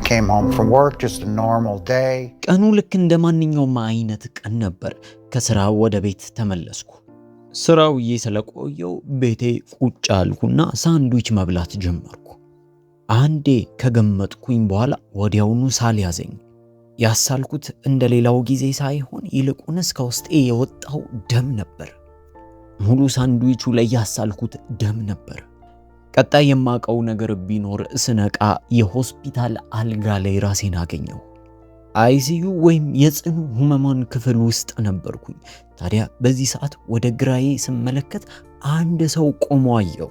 came home from work, just a normal day. ቀኑ ልክ እንደ ማንኛውም አይነት ቀን ነበር። ከስራ ወደ ቤት ተመለስኩ። ስራው ስለቆየው ቤቴ ቁጭ አልኩና ሳንድዊች መብላት ጀመርኩ። አንዴ ከገመጥኩኝ በኋላ ወዲያውኑ ሳል ያዘኝ። ያሳልኩት እንደሌላው ጊዜ ሳይሆን ይልቁንስ ከውስጤ የወጣው ደም ነበር። ሙሉ ሳንድዊቹ ላይ ያሳልኩት ደም ነበር። ቀጣይ የማቀው ነገር ቢኖር ስነቃ የሆስፒታል አልጋ ላይ ራሴን አገኘው። አይሲዩ ወይም የጽኑ ህመማን ክፍል ውስጥ ነበርኩኝ። ታዲያ በዚህ ሰዓት ወደ ግራዬ ስመለከት አንድ ሰው ቆሞ አየሁ።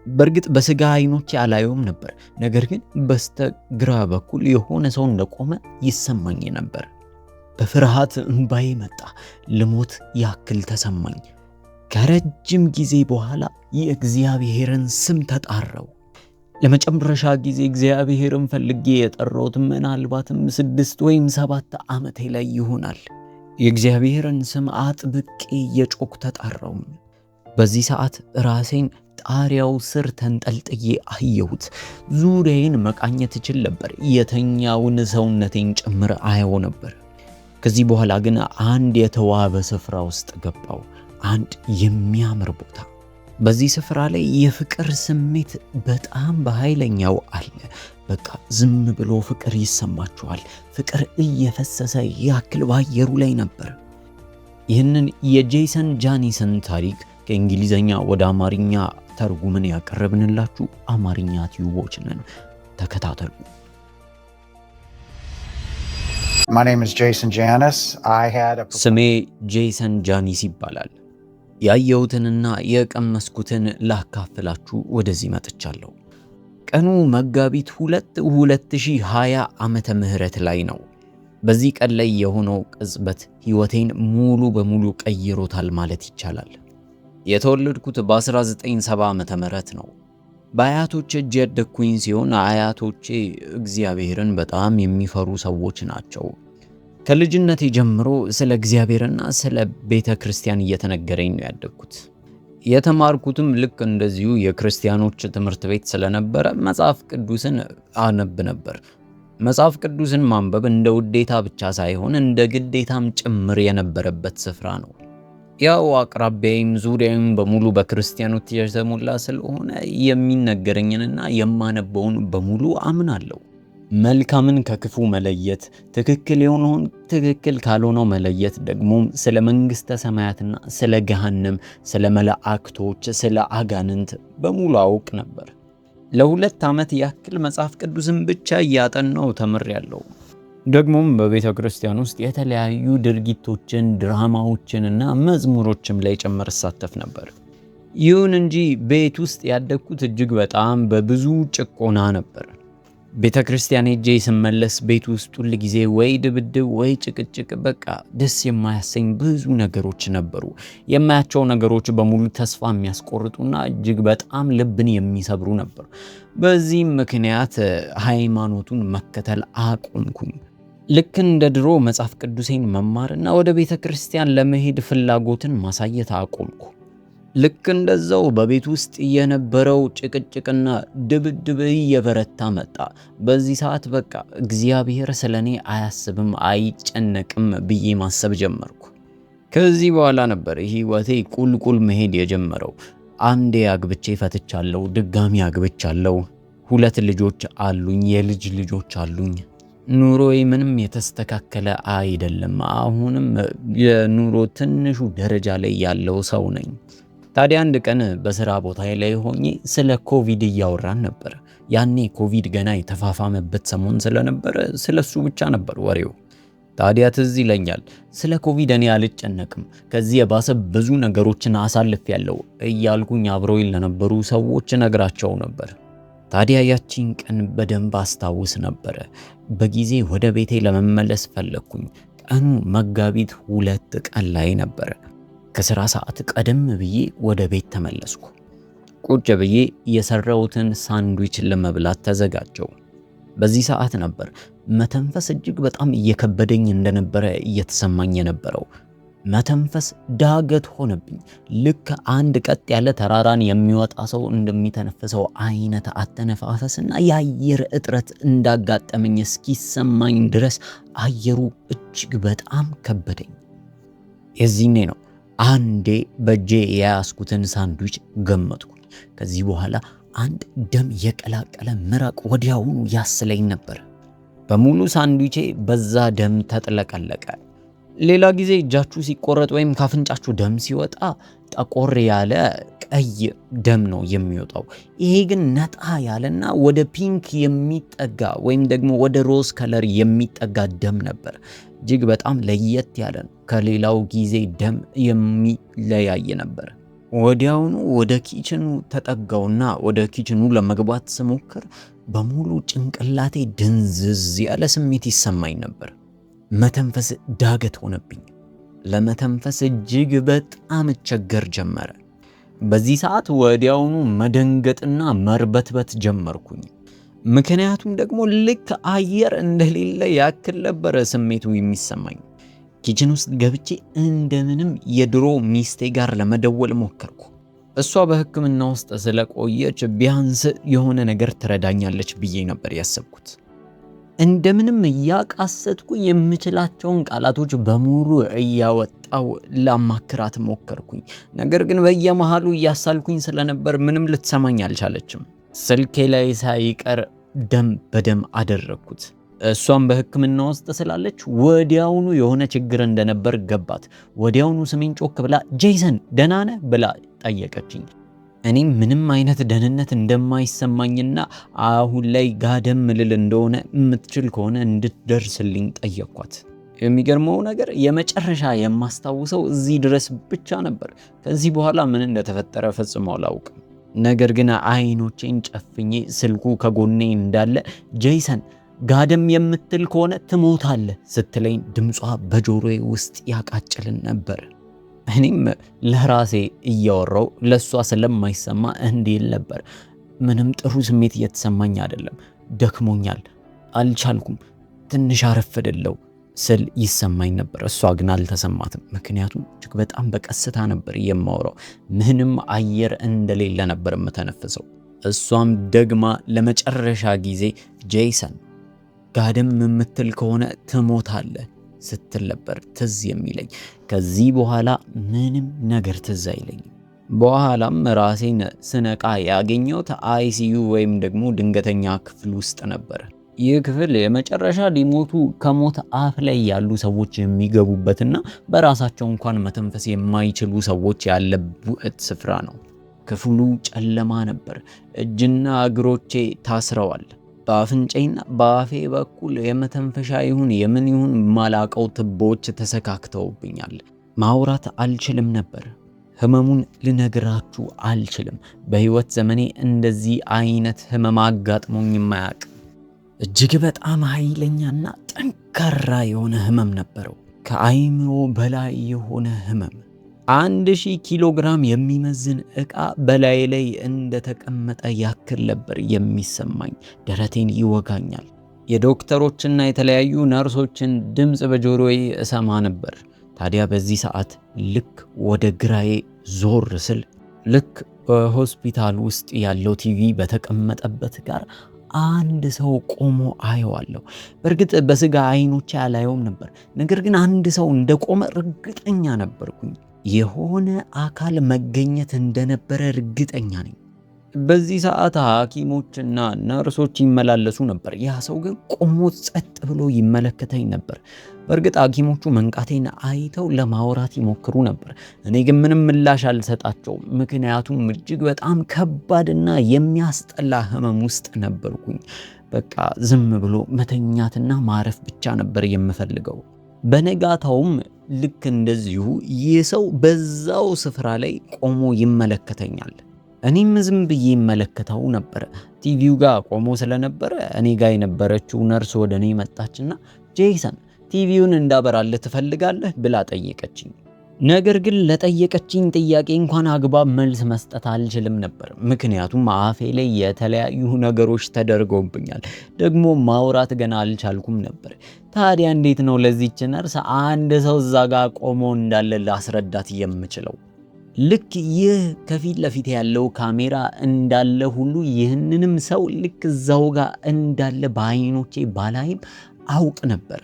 በእርግጥ በስጋ አይኖቼ አላየውም ነበር፣ ነገር ግን በስተግራ በኩል የሆነ ሰው እንደቆመ ይሰማኝ ነበር። በፍርሃት እንባዬ መጣ። ልሞት ያክል ተሰማኝ። ከረጅም ጊዜ በኋላ የእግዚአብሔርን ስም ተጣራው። ለመጨረሻ ጊዜ እግዚአብሔርን ፈልጌ የጠራሁት ምናልባትም 6 ወይም 7 ዓመቴ ላይ ይሆናል። የእግዚአብሔርን ስም አጥብቄ የጮክ ተጣራው። በዚህ ሰዓት ራሴን ጣሪያው ስር ተንጠልጥዬ አየሁት። ዙሪያዬን መቃኘት እችል ነበር። የተኛውን ሰውነቴን ጭምር አየው ነበር። ከዚህ በኋላ ግን አንድ የተዋበ ስፍራ ውስጥ ገባው። አንድ የሚያምር ቦታ። በዚህ ስፍራ ላይ የፍቅር ስሜት በጣም በኃይለኛው አለ። በቃ ዝም ብሎ ፍቅር ይሰማችኋል። ፍቅር እየፈሰሰ ያክል ባየሩ ላይ ነበር። ይህንን የጄሰን ጃኒሰን ታሪክ ከእንግሊዘኛ ወደ አማርኛ ተርጉመን ያቀረብንላችሁ አማርኛ ቲዩቦች ነን። ተከታተሉ። My name is Jason Janis. ስሜ ጄሰን ጃኒስ ይባላል። ያየሁትንና የቀመስኩትን ላካፍላችሁ ወደዚህ መጥቻለሁ። ቀኑ መጋቢት 2 2020 ዓመተ ምህረት ላይ ነው። በዚህ ቀን ላይ የሆነው ቅጽበት ህይወቴን ሙሉ በሙሉ ቀይሮታል ማለት ይቻላል። የተወለድኩት በ1970 ዓመተ ምህረት ነው። በአያቶቼ እጅ ያደግኩኝ ሲሆን አያቶቼ እግዚአብሔርን በጣም የሚፈሩ ሰዎች ናቸው። ከልጅነቴ ጀምሮ ስለ እግዚአብሔርና ስለ ቤተ ክርስቲያን እየተነገረኝ ነው ያደግኩት። የተማርኩትም ልክ እንደዚሁ የክርስቲያኖች ትምህርት ቤት ስለነበረ መጽሐፍ ቅዱስን አነብ ነበር። መጽሐፍ ቅዱስን ማንበብ እንደ ውዴታ ብቻ ሳይሆን እንደ ግዴታም ጭምር የነበረበት ስፍራ ነው። ያው አቅራቢያዬም ዙሪያዬም በሙሉ በክርስቲያኖች የተሞላ ስለሆነ የሚነገረኝንና የማነበውን በሙሉ አምናለሁ። መልካምን ከክፉ መለየት፣ ትክክል የሆነውን ትክክል ካልሆነው መለየት፣ ደግሞ ስለ መንግስተ ሰማያትና ስለ ገሃነም፣ ስለ መላእክቶች፣ ስለ አጋንንት በሙሉ አውቅ ነበር። ለ2 ዓመት ያክል መጽሐፍ ቅዱስን ብቻ እያጠናው ተምሬያለሁ። ደግሞም በቤተ ክርስቲያን ውስጥ የተለያዩ ድርጊቶችን፣ ድራማዎችንና መዝሙሮችም ላይ ጭምር እሳተፍ ነበር። ይሁን እንጂ ቤት ውስጥ ያደግኩት እጅግ በጣም በብዙ ጭቆና ነበር። ቤተ ክርስቲያን ሄጄ ስመለስ ቤት ውስጥ ሁል ጊዜ ወይ ድብድብ ወይ ጭቅጭቅ፣ በቃ ደስ የማያሰኝ ብዙ ነገሮች ነበሩ። የማያቸው ነገሮች በሙሉ ተስፋ የሚያስቆርጡና እጅግ በጣም ልብን የሚሰብሩ ነበሩ። በዚህም ምክንያት ሃይማኖቱን መከተል አቆምኩኝ። ልክ እንደ ድሮ መጽሐፍ ቅዱሴን መማርና ወደ ቤተ ክርስቲያን ለመሄድ ፍላጎትን ማሳየት አቆምኩ። ልክ እንደዛው በቤት ውስጥ የነበረው ጭቅጭቅና ድብድብ እየበረታ መጣ። በዚህ ሰዓት በቃ እግዚአብሔር ስለኔ አያስብም አይጨነቅም ብዬ ማሰብ ጀመርኩ። ከዚህ በኋላ ነበር ህይወቴ ቁልቁል መሄድ የጀመረው። አንዴ አግብቼ ፈትቻለሁ፣ ድጋሚ አግብቻለሁ። 2 ልጆች አሉኝ፣ የልጅ ልጆች አሉኝ። ኑሮዬ ምንም የተስተካከለ አይደለም። አሁንም የኑሮ ትንሹ ደረጃ ላይ ያለው ሰው ነኝ። ታዲያ አንድ ቀን በስራ ቦታ ላይ ሆኜ ስለ ኮቪድ እያወራን ነበር። ያኔ ኮቪድ ገና የተፋፋመበት ሰሞን ስለነበረ ስለሱ ብቻ ነበር ወሬው። ታዲያ ትዝ ይለኛል፣ ስለ ኮቪድ እኔ አልጨነቅም፣ ከዚህ የባሰ ብዙ ነገሮችን አሳልፌያለሁ እያልኩኝ አብረውኝ ለነበሩ ሰዎች ነግራቸው ነበር። ታዲያ ያቺን ቀን በደንብ አስታውስ ነበረ። በጊዜ ወደ ቤቴ ለመመለስ ፈለግኩኝ። ቀኑ መጋቢት 2 ቀን ላይ ነበረ። ከስራ ሰዓት ቀደም ብዬ ወደ ቤት ተመለስኩ። ቁጭ ብዬ የሰራሁትን ሳንድዊች ለመብላት ተዘጋጀው። በዚህ ሰዓት ነበር መተንፈስ እጅግ በጣም እየከበደኝ እንደነበረ እየተሰማኝ የነበረው። መተንፈስ ዳገት ሆነብኝ። ልክ አንድ ቀጥ ያለ ተራራን የሚወጣ ሰው እንደሚተነፍሰው አይነት አተነፋፈስና የአየር እጥረት እንዳጋጠመኝ እስኪሰማኝ ድረስ አየሩ እጅግ በጣም ከበደኝ። የዚህኔ ነው አንዴ በእጄ የያዝኩትን ሳንድዊች ገመጥኩኝ። ከዚህ በኋላ አንድ ደም የቀላቀለ ምራቅ ወዲያውኑ ያስለኝ ነበር። በሙሉ ሳንድዊቼ በዛ ደም ተጥለቀለቀ። ሌላ ጊዜ እጃችሁ ሲቆረጥ ወይም ካፍንጫችሁ ደም ሲወጣ ጠቆር ያለ ቀይ ደም ነው የሚወጣው። ይሄ ግን ነጣ ያለና ወደ ፒንክ የሚጠጋ ወይም ደግሞ ወደ ሮዝ ከለር የሚጠጋ ደም ነበር። እጅግ በጣም ለየት ያለ ነው። ከሌላው ጊዜ ደም የሚለያይ ነበር። ወዲያውኑ ወደ ኪችኑ ተጠጋውና ወደ ኪችኑ ለመግባት ስሞክር በሙሉ ጭንቅላቴ ድንዝዝ ያለ ስሜት ይሰማኝ ነበር። መተንፈስ ዳገት ሆነብኝ። ለመተንፈስ እጅግ በጣም እቸገር ጀመረ። በዚህ ሰዓት ወዲያውኑ መደንገጥና መርበትበት ጀመርኩኝ። ምክንያቱም ደግሞ ልክ አየር እንደሌለ ያክል ነበረ ስሜቱ የሚሰማኝ። ኪችን ውስጥ ገብቼ እንደምንም የድሮ ሚስቴ ጋር ለመደወል ሞከርኩ። እሷ በሕክምና ውስጥ ስለቆየች ቢያንስ የሆነ ነገር ትረዳኛለች ብዬ ነበር ያሰብኩት። እንደምንም እያቃሰትኩ የምችላቸውን ቃላቶች በሙሉ እያወጣው ላማክራት ሞከርኩኝ። ነገር ግን በየመሃሉ እያሳልኩኝ ስለነበር ምንም ልትሰማኝ አልቻለችም። ስልኬ ላይ ሳይቀር ደም በደም አደረግኩት። እሷም በሕክምና ውስጥ ስላለች ወዲያውኑ የሆነ ችግር እንደነበር ገባት። ወዲያውኑ ስሜን ጮክ ብላ ጄሰን ደህና ነህ ብላ ጠየቀችኝ። እኔም ምንም አይነት ደህንነት እንደማይሰማኝና አሁን ላይ ጋደም ልል እንደሆነ የምትችል ከሆነ እንድትደርስልኝ ጠየቅኳት። የሚገርመው ነገር የመጨረሻ የማስታውሰው እዚህ ድረስ ብቻ ነበር። ከዚህ በኋላ ምን እንደተፈጠረ ፈጽሞ አላውቅም። ነገር ግን አይኖቼን ጨፍኜ ስልኩ ከጎኔ እንዳለ ጄሰን ጋደም የምትል ከሆነ ትሞታለህ ስትለኝ ድምጿ በጆሮዬ ውስጥ ያቃጭልን ነበር። እኔም ለራሴ እያወራው ለሷ ስለማይሰማ እንዲል ነበር። ምንም ጥሩ ስሜት እየተሰማኝ አይደለም፣ ደክሞኛል፣ አልቻልኩም፣ ትንሽ አረፈደለው ስል ይሰማኝ ነበር። እሷ ግን አልተሰማትም። ምክንያቱም እጅግ በጣም በቀስታ ነበር የማወራው። ምንም አየር እንደሌለ ነበር የምተነፍሰው። እሷም ደግማ ለመጨረሻ ጊዜ ጄሰን ጋደም የምትል ከሆነ ትሞታለህ ስትል ነበር ትዝ የሚለኝ። ከዚህ በኋላ ምንም ነገር ትዝ አይለኝም። በኋላም ራሴን ስነቃ ያገኘሁት አይሲዩ ወይም ደግሞ ድንገተኛ ክፍል ውስጥ ነበር። ይህ ክፍል የመጨረሻ ሊሞቱ ከሞት አፍ ላይ ያሉ ሰዎች የሚገቡበትና በራሳቸው እንኳን መተንፈስ የማይችሉ ሰዎች ያለበት ስፍራ ነው። ክፍሉ ጨለማ ነበር። እጅና እግሮቼ ታስረዋል። በአፍንጫዬና በአፌ በኩል የመተንፈሻ ይሁን የምን ይሁን ማላቀው ትቦች ተሰካክተውብኛል። ማውራት አልችልም ነበር። ህመሙን ልነግራችሁ አልችልም። በህይወት ዘመኔ እንደዚህ አይነት ህመም አጋጥሞኝ የማያውቅ እጅግ በጣም ኃይለኛና ጠንካራ የሆነ ህመም ነበረው። ከአይምሮ በላይ የሆነ ህመም። 1000 ኪሎ ግራም የሚመዝን ዕቃ በላይ ላይ እንደተቀመጠ ያክል ነበር የሚሰማኝ። ደረቴን ይወጋኛል። የዶክተሮችና የተለያዩ ነርሶችን ድምፅ በጆሮዬ እሰማ ነበር። ታዲያ በዚህ ሰዓት ልክ ወደ ግራዬ ዞር ስል ልክ በሆስፒታል ውስጥ ያለው ቲቪ በተቀመጠበት ጋር አንድ ሰው ቆሞ አየዋለሁ። በእርግጥ በስጋ አይኖቼ አላየውም ነበር። ነገር ግን አንድ ሰው እንደቆመ እርግጠኛ ነበርኩኝ። የሆነ አካል መገኘት እንደነበረ እርግጠኛ ነኝ። በዚህ ሰዓት ሐኪሞችና ነርሶች ይመላለሱ ነበር። ያ ሰው ግን ቆሞ ጸጥ ብሎ ይመለከተኝ ነበር። በእርግጥ ሐኪሞቹ መንቃቴን አይተው ለማውራት ይሞክሩ ነበር። እኔ ግን ምንም ምላሽ አልሰጣቸውም። ምክንያቱም እጅግ በጣም ከባድና የሚያስጠላ ህመም ውስጥ ነበርኩኝ። በቃ ዝም ብሎ መተኛትና ማረፍ ብቻ ነበር የምፈልገው። በነጋታውም ልክ እንደዚሁ ይህ ሰው በዛው ስፍራ ላይ ቆሞ ይመለከተኛል። እኔም ዝም ብዬ ይመለከተው ነበር። ቲቪው ጋር ቆሞ ስለነበረ እኔ ጋር የነበረችው ነርስ ወደ እኔ መጣችና ጄሰን ቲቪውን እንዳበራልህ ትፈልጋለህ ብላ ጠየቀችኝ። ነገር ግን ለጠየቀችኝ ጥያቄ እንኳን አግባብ መልስ መስጠት አልችልም ነበር። ምክንያቱም አፌ ላይ የተለያዩ ነገሮች ተደርገውብኛል። ደግሞ ማውራት ገና አልቻልኩም ነበር። ታዲያ እንዴት ነው ለዚህች ነርስ አንድ ሰው እዛ ጋር ቆሞ እንዳለ ላስረዳት የምችለው? ልክ ይህ ከፊት ለፊት ያለው ካሜራ እንዳለ ሁሉ ይህንንም ሰው ልክ እዛው ጋር እንዳለ በአይኖቼ ባላይም አውቅ ነበር።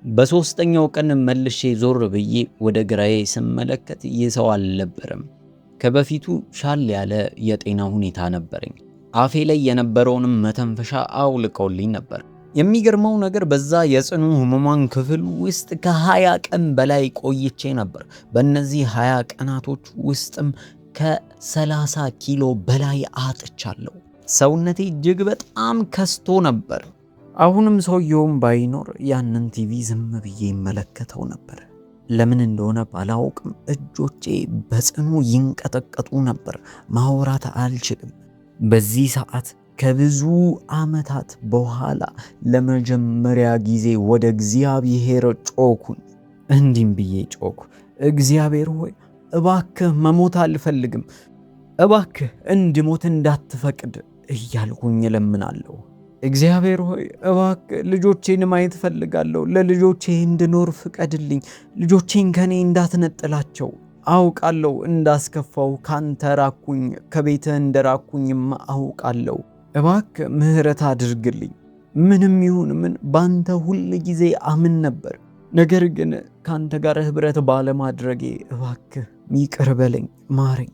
በሶስተኛው ቀን መልሼ ዞር ብዬ ወደ ግራዬ ስመለከት ይህ ሰው አልነበረም። ከበፊቱ ሻል ያለ የጤና ሁኔታ ነበረኝ። አፌ ላይ የነበረውንም መተንፈሻ አውልቀውልኝ ነበር። የሚገርመው ነገር በዛ የጽኑ ህሙማን ክፍል ውስጥ ከ20 ቀን በላይ ቆይቼ ነበር። በእነዚህ 20 ቀናቶች ውስጥም ከ30 ኪሎ በላይ አጥቻለሁ። ሰውነቴ እጅግ በጣም ከስቶ ነበር። አሁንም ሰውየውም ባይኖር ያንን ቲቪ ዝም ብዬ ይመለከተው ነበር። ለምን እንደሆነ ባላውቅም እጆቼ በጽኑ ይንቀጠቀጡ ነበር። ማውራት አልችልም። በዚህ ሰዓት ከብዙ ዓመታት በኋላ ለመጀመሪያ ጊዜ ወደ እግዚአብሔር ጮኩኝ። እንዲህም ብዬ ጮኩ፣ እግዚአብሔር ሆይ እባክህ መሞት አልፈልግም፣ እባክህ እንድሞት እንዳትፈቅድ እያልኩኝ እለምናለሁ። እግዚአብሔር ሆይ እባክህ ልጆቼን ማየት ፈልጋለሁ፣ ለልጆቼ እንድኖር ፍቀድልኝ፣ ልጆቼን ከኔ እንዳትነጥላቸው። አውቃለሁ እንዳስከፋው፣ ካንተ ራኩኝ፣ ከቤትህ እንደራኩኝም አውቃለሁ። እባክህ ምሕረት አድርግልኝ። ምንም ይሁን ምን ባንተ ሁል ጊዜ አምን ነበር። ነገር ግን ካንተ ጋር ኅብረት ባለማድረጌ እባክህ ይቅር በለኝ፣ ማረኝ።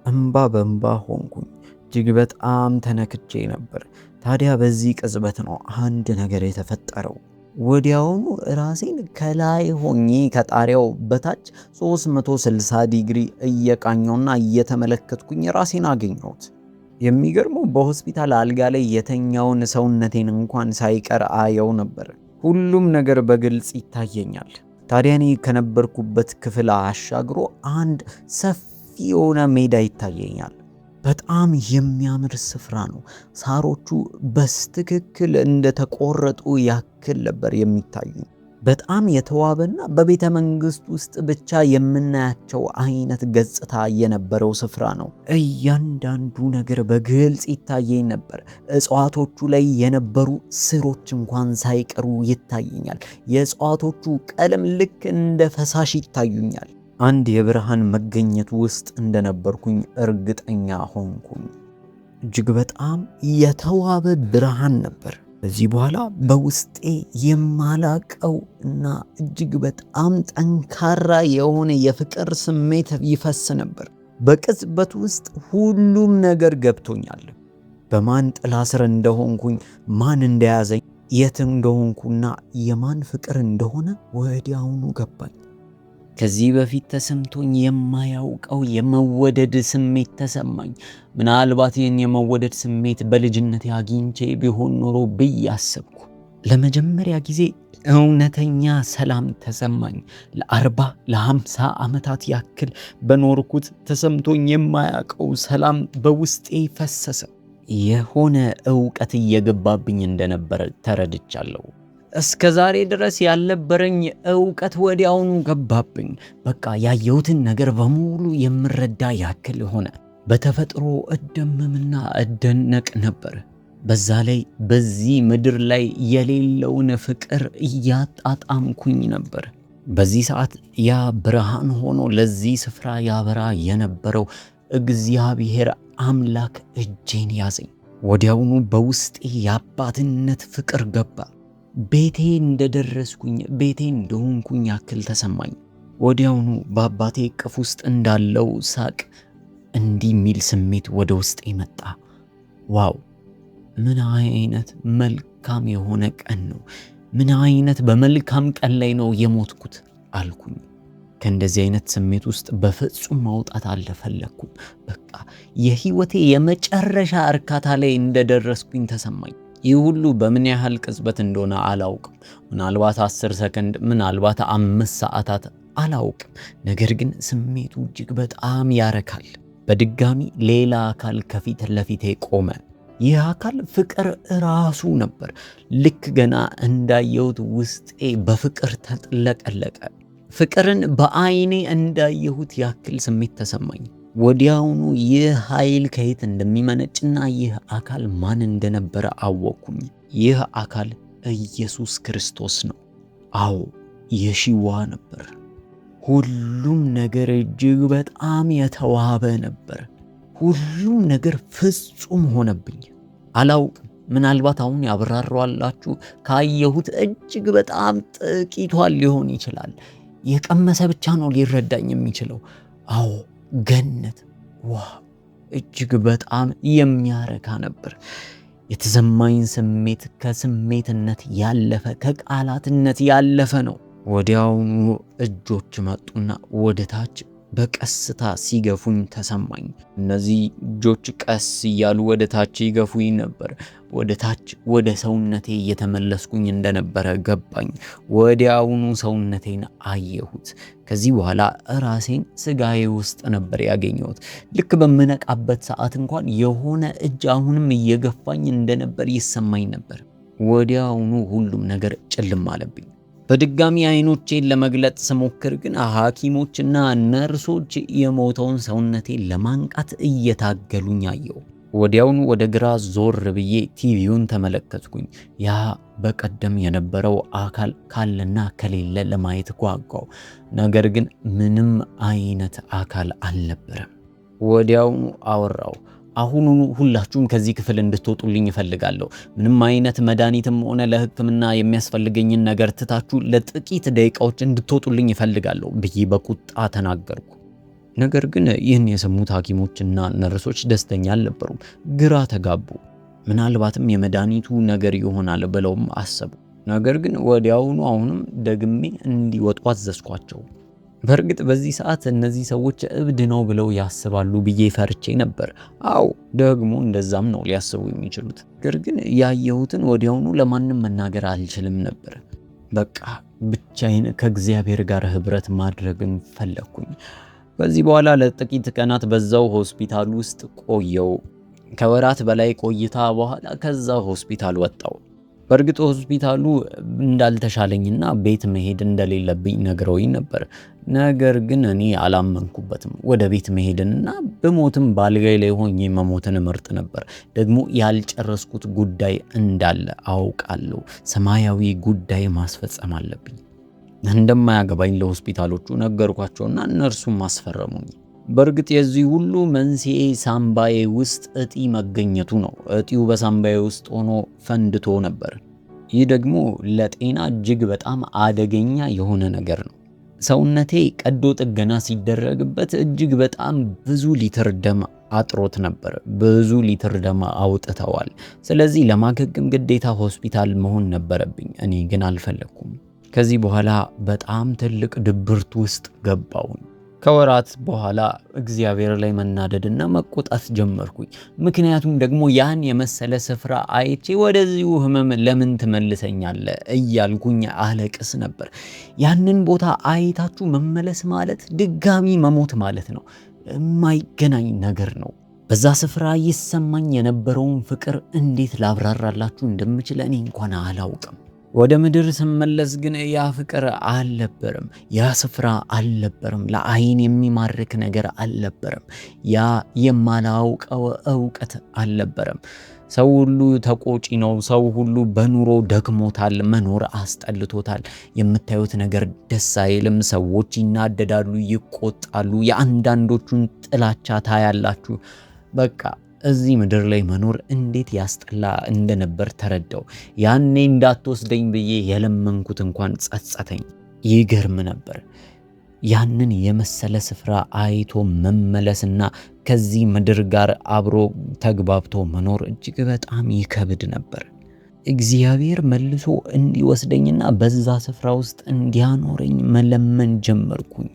እምባ በእምባ ሆንኩኝ። እጅግ በጣም ተነክቼ ነበር። ታዲያ በዚህ ቅጽበት ነው አንድ ነገር የተፈጠረው። ወዲያውኑ ራሴን ከላይ ሆኜ ከጣሪያው በታች 360 ዲግሪ እየቃኘውና እየተመለከትኩኝ ራሴን አገኘሁት። የሚገርመው በሆስፒታል አልጋ ላይ የተኛውን ሰውነቴን እንኳን ሳይቀር አየው ነበር። ሁሉም ነገር በግልጽ ይታየኛል። ታዲያ እኔ ከነበርኩበት ክፍል አሻግሮ አንድ ሰፊ የሆነ ሜዳ ይታየኛል። በጣም የሚያምር ስፍራ ነው። ሳሮቹ በስትክክል እንደተቆረጡ ያክል ነበር የሚታዩኝ። በጣም የተዋበና በቤተ መንግስት ውስጥ ብቻ የምናያቸው አይነት ገጽታ የነበረው ስፍራ ነው። እያንዳንዱ ነገር በግልጽ ይታየኝ ነበር። እጽዋቶቹ ላይ የነበሩ ስሮች እንኳን ሳይቀሩ ይታየኛል። የእጽዋቶቹ ቀለም ልክ እንደ ፈሳሽ ይታዩኛል። አንድ የብርሃን መገኘት ውስጥ እንደነበርኩኝ እርግጠኛ ሆንኩኝ። እጅግ በጣም የተዋበ ብርሃን ነበር። ከዚህ በኋላ በውስጤ የማላቀው እና እጅግ በጣም ጠንካራ የሆነ የፍቅር ስሜት ይፈስ ነበር። በቅጽበት ውስጥ ሁሉም ነገር ገብቶኛል። በማን ጥላ ስር እንደሆንኩኝ፣ ማን እንደያዘኝ፣ የት እንደሆንኩና የማን ፍቅር እንደሆነ ወዲያውኑ ገባኝ። ከዚህ በፊት ተሰምቶኝ የማያውቀው የመወደድ ስሜት ተሰማኝ። ምናልባት ይህን የመወደድ ስሜት በልጅነቴ አግኝቼ ቢሆን ኖሮ ብዬ አሰብኩ። ለመጀመሪያ ጊዜ እውነተኛ ሰላም ተሰማኝ። ለ50 ዓመታት ያክል በኖርኩት ተሰምቶኝ የማያውቀው ሰላም በውስጤ ፈሰሰ። የሆነ ዕውቀት እየገባብኝ እንደነበረ ተረድቻለሁ። እስከ ዛሬ ድረስ ያልነበረኝ ዕውቀት ወዲያውኑ ገባብኝ። በቃ ያየሁትን ነገር በሙሉ የምረዳ ያክል ሆነ። በተፈጥሮ እደመምና እደነቅ ነበር። በዛ ላይ በዚህ ምድር ላይ የሌለውን ፍቅር እያጣጣምኩኝ ነበር። በዚህ ሰዓት ያ ብርሃን ሆኖ ለዚህ ስፍራ ያበራ የነበረው እግዚአብሔር አምላክ እጄን ያዘኝ። ወዲያውኑ በውስጤ የአባትነት ፍቅር ገባ። ቤቴ እንደደረስኩኝ ቤቴ እንደሆንኩኝ ያክል ተሰማኝ። ወዲያውኑ በአባቴ እቅፍ ውስጥ እንዳለው ሳቅ እንዲህ የሚል ስሜት ወደ ውስጤ መጣ። ዋው! ምን አይነት መልካም የሆነ ቀን ነው! ምን አይነት በመልካም ቀን ላይ ነው የሞትኩት አልኩኝ። ከእንደዚህ አይነት ስሜት ውስጥ በፍጹም ማውጣት አልፈለኩም። በቃ የህይወቴ የመጨረሻ እርካታ ላይ እንደደረስኩኝ ተሰማኝ። ይህ ሁሉ በምን ያህል ቅጽበት እንደሆነ አላውቅም። ምናልባት 10 ሰከንድ፣ ምናልባት 5 ሰዓታት አላውቅም። ነገር ግን ስሜቱ እጅግ በጣም ያረካል። በድጋሚ ሌላ አካል ከፊት ለፊቴ ቆመ። ይህ አካል ፍቅር ራሱ ነበር። ልክ ገና እንዳየሁት ውስጤ በፍቅር ተጥለቀለቀ። ፍቅርን በአይኔ እንዳየሁት ያክል ስሜት ተሰማኝ። ወዲያውኑ ይህ ኃይል ከየት እንደሚመነጭና ይህ አካል ማን እንደነበረ አወቅኩኝ። ይህ አካል ኢየሱስ ክርስቶስ ነው። አዎ የሺዋ ነበር። ሁሉም ነገር እጅግ በጣም የተዋበ ነበር። ሁሉም ነገር ፍጹም ሆነብኝ። አላውቅም፣ ምናልባት አሁን ያብራራዋላችሁ ካየሁት እጅግ በጣም ጥቂቷን ሊሆን ይችላል። የቀመሰ ብቻ ነው ሊረዳኝ የሚችለው። አዎ ገነት፣ ዋው! እጅግ በጣም የሚያረካ ነበር። የተሰማኝ ስሜት ከስሜትነት ያለፈ ከቃላትነት ያለፈ ነው። ወዲያውኑ እጆች መጡና ወደ ታች በቀስታ ሲገፉኝ ተሰማኝ። እነዚህ እጆች ቀስ እያሉ ወደ ታች ይገፉኝ ነበር። ወደ ታች ወደ ሰውነቴ እየተመለስኩኝ እንደነበረ ገባኝ። ወዲያውኑ ሰውነቴን አየሁት። ከዚህ በኋላ ራሴን ስጋዬ ውስጥ ነበር ያገኘሁት። ልክ በምነቃበት ሰዓት እንኳን የሆነ እጅ አሁንም እየገፋኝ እንደነበር ይሰማኝ ነበር። ወዲያውኑ ሁሉም ነገር ጭልም አለብኝ። በድጋሚ አይኖቼን ለመግለጥ ስሞክር ግን ሐኪሞችና ነርሶች የሞተውን ሰውነቴን ለማንቃት እየታገሉኝ አየሁ። ወዲያውኑ ወደ ግራ ዞር ብዬ ቲቪውን ተመለከትኩኝ። ያ በቀደም የነበረው አካል ካለና ከሌለ ለማየት ጓጓው። ነገር ግን ምንም አይነት አካል አልነበረም። ወዲያውኑ አወራው። አሁኑኑ ሁላችሁም ከዚህ ክፍል እንድትወጡልኝ እፈልጋለሁ። ምንም አይነት መድኃኒትም ሆነ ለሕክምና የሚያስፈልገኝን ነገር ትታችሁ ለጥቂት ደቂቃዎች እንድትወጡልኝ እፈልጋለሁ ብዬ በቁጣ ተናገርኩ። ነገር ግን ይህን የሰሙት ሐኪሞችና ነርሶች ደስተኛ አልነበሩም። ግራ ተጋቡ። ምናልባትም የመድኃኒቱ ነገር ይሆናል ብለውም አሰቡ። ነገር ግን ወዲያውኑ አሁንም ደግሜ እንዲወጡ አዘዝኳቸው። በእርግጥ በዚህ ሰዓት እነዚህ ሰዎች እብድ ነው ብለው ያስባሉ ብዬ ፈርቼ ነበር። አዎ ደግሞ እንደዛም ነው ሊያስቡ የሚችሉት። ነገር ግን ያየሁትን ወዲያውኑ ለማንም መናገር አልችልም ነበር። በቃ ብቻዬን ከእግዚአብሔር ጋር ህብረት ማድረግን ፈለግኩኝ። ከዚህ በኋላ ለጥቂት ቀናት በዛው ሆስፒታል ውስጥ ቆየው። ከወራት በላይ ቆይታ በኋላ ከዛ ሆስፒታል ወጣው። በእርግጥ ሆስፒታሉ እንዳልተሻለኝና ቤት መሄድ እንደሌለብኝ ነግረውኝ ነበር። ነገር ግን እኔ አላመንኩበትም። ወደ ቤት መሄድንና በሞትም ባልጋይ ላይ ሆኜ መሞትን እመርጥ ነበር። ደግሞ ያልጨረስኩት ጉዳይ እንዳለ አውቃለሁ። ሰማያዊ ጉዳይ ማስፈጸም አለብኝ። እንደማያገባኝ ለሆስፒታሎቹ ነገርኳቸውና እነርሱም አስፈረሙኝ። በእርግጥ የዚህ ሁሉ መንስኤ ሳምባዬ ውስጥ እጢ መገኘቱ ነው። እጢው በሳምባዬ ውስጥ ሆኖ ፈንድቶ ነበር። ይህ ደግሞ ለጤና እጅግ በጣም አደገኛ የሆነ ነገር ነው። ሰውነቴ ቀዶ ጥገና ሲደረግበት እጅግ በጣም ብዙ ሊትር ደም አጥሮት ነበር። ብዙ ሊትር ደም አውጥተዋል። ስለዚህ ለማገገም ግዴታ ሆስፒታል መሆን ነበረብኝ። እኔ ግን አልፈለኩም። ከዚህ በኋላ በጣም ትልቅ ድብርት ውስጥ ገባሁኝ። ከወራት በኋላ እግዚአብሔር ላይ መናደድና መቆጣት ጀመርኩኝ። ምክንያቱም ደግሞ ያን የመሰለ ስፍራ አይቼ ወደዚሁ ህመም ለምን ትመልሰኛለህ እያልኩኝ አለቅስ ነበር። ያንን ቦታ አይታችሁ መመለስ ማለት ድጋሚ መሞት ማለት ነው። የማይገናኝ ነገር ነው። በዛ ስፍራ ይሰማኝ የነበረውን ፍቅር እንዴት ላብራራላችሁ እንደምችል እኔ እንኳን አላውቅም። ወደ ምድር ስመለስ ግን ያ ፍቅር አልነበረም። ያ ስፍራ አልነበረም። ለአይን የሚማርክ ነገር አልነበረም። ያ የማላውቀው ዕውቀት አልነበረም። ሰው ሁሉ ተቆጪ ነው። ሰው ሁሉ በኑሮ ደክሞታል። መኖር አስጠልቶታል። የምታዩት ነገር ደስ አይልም። ሰዎች ይናደዳሉ፣ ይቆጣሉ። የአንዳንዶቹን ጥላቻ ታያላችሁ። በቃ እዚህ ምድር ላይ መኖር እንዴት ያስጠላ እንደነበር ተረዳው። ያኔ እንዳትወስደኝ ብዬ የለመንኩት እንኳን ጸጸተኝ። ይገርም ነበር። ያንን የመሰለ ስፍራ አይቶ መመለስና ከዚህ ምድር ጋር አብሮ ተግባብቶ መኖር እጅግ በጣም ይከብድ ነበር። እግዚአብሔር መልሶ እንዲወስደኝና በዛ ስፍራ ውስጥ እንዲያኖረኝ መለመን ጀመርኩኝ።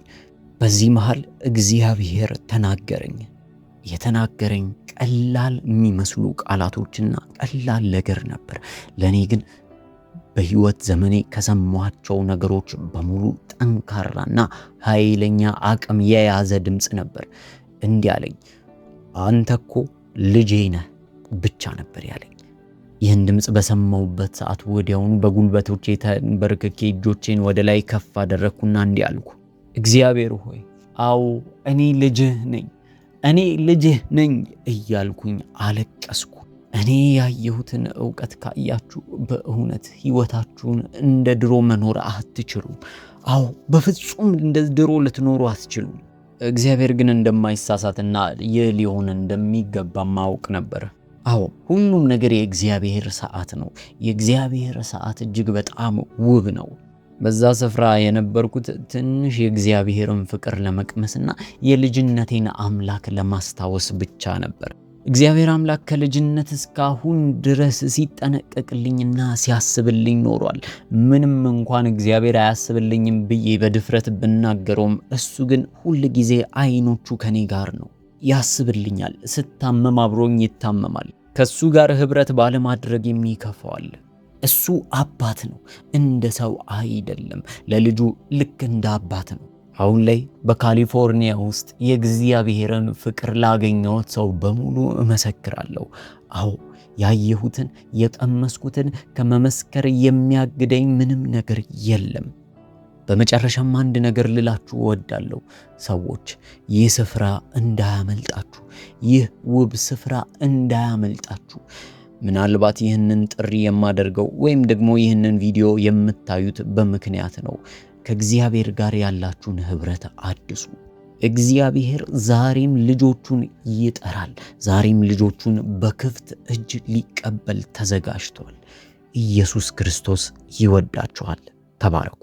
በዚህ መሃል እግዚአብሔር ተናገረኝ። የተናገረኝ ቀላል የሚመስሉ ቃላቶችና ቀላል ነገር ነበር። ለኔ ግን በህይወት ዘመኔ ከሰማኋቸው ነገሮች በሙሉ ጠንካራና ኃይለኛ አቅም የያዘ ድምፅ ነበር። እንዲህ አለኝ፣ አንተ እኮ ልጄ ነህ ብቻ ነበር ያለኝ። ይህን ድምፅ በሰማሁበት ሰዓት ወዲያውኑ በጉልበቶቼ ተንበርክኬ እጆቼን ወደ ላይ ከፍ አደረግኩና እንዲህ አልኩ፣ እግዚአብሔር ሆይ አዎ እኔ ልጅህ ነኝ እያልኩኝ አለቀስኩ። እኔ ያየሁትን ዕውቀት ካያችሁ በእውነት ሕይወታችሁን እንደ ድሮ መኖር አትችሉም። አዎ በፍጹም እንደ ድሮ ልትኖሩ አትችሉም። እግዚአብሔር ግን እንደማይሳሳትና ይህ ሊሆን እንደሚገባ ማወቅ ነበር። አዎ ሁሉም ነገር የእግዚአብሔር ሰዓት ነው። የእግዚአብሔር ሰዓት እጅግ በጣም ውብ ነው። በዛ ስፍራ የነበርኩት ትንሽ የእግዚአብሔርን ፍቅር ለመቅመስና የልጅነቴን አምላክ ለማስታወስ ብቻ ነበር። እግዚአብሔር አምላክ ከልጅነት እስካሁን ድረስ ሲጠነቀቅልኝና ሲያስብልኝ ኖሯል። ምንም እንኳን እግዚአብሔር አያስብልኝም ብዬ በድፍረት ብናገረውም እሱ ግን ሁል ጊዜ አይኖቹ ከኔ ጋር ነው። ያስብልኛል። ስታመም አብሮኝ ይታመማል። ከሱ ጋር ህብረት ባለማድረግ የሚከፋዋል። እሱ አባት ነው፣ እንደ ሰው አይደለም። ለልጁ ልክ እንደ አባት ነው። አሁን ላይ በካሊፎርኒያ ውስጥ የእግዚአብሔርን ፍቅር ላገኘሁት ሰው በሙሉ እመሰክራለሁ። አዎ ያየሁትን የቀመስኩትን ከመመስከር የሚያግደኝ ምንም ነገር የለም። በመጨረሻም አንድ ነገር ልላችሁ እወዳለሁ። ሰዎች ይህ ስፍራ እንዳያመልጣችሁ፣ ይህ ውብ ስፍራ እንዳያመልጣችሁ። ምናልባት ይህንን ጥሪ የማደርገው ወይም ደግሞ ይህንን ቪዲዮ የምታዩት በምክንያት ነው። ከእግዚአብሔር ጋር ያላችሁን ህብረት አድሱ። እግዚአብሔር ዛሬም ልጆቹን ይጠራል። ዛሬም ልጆቹን በክፍት እጅ ሊቀበል ተዘጋጅቷል። ኢየሱስ ክርስቶስ ይወዳችኋል። ተባረኩ።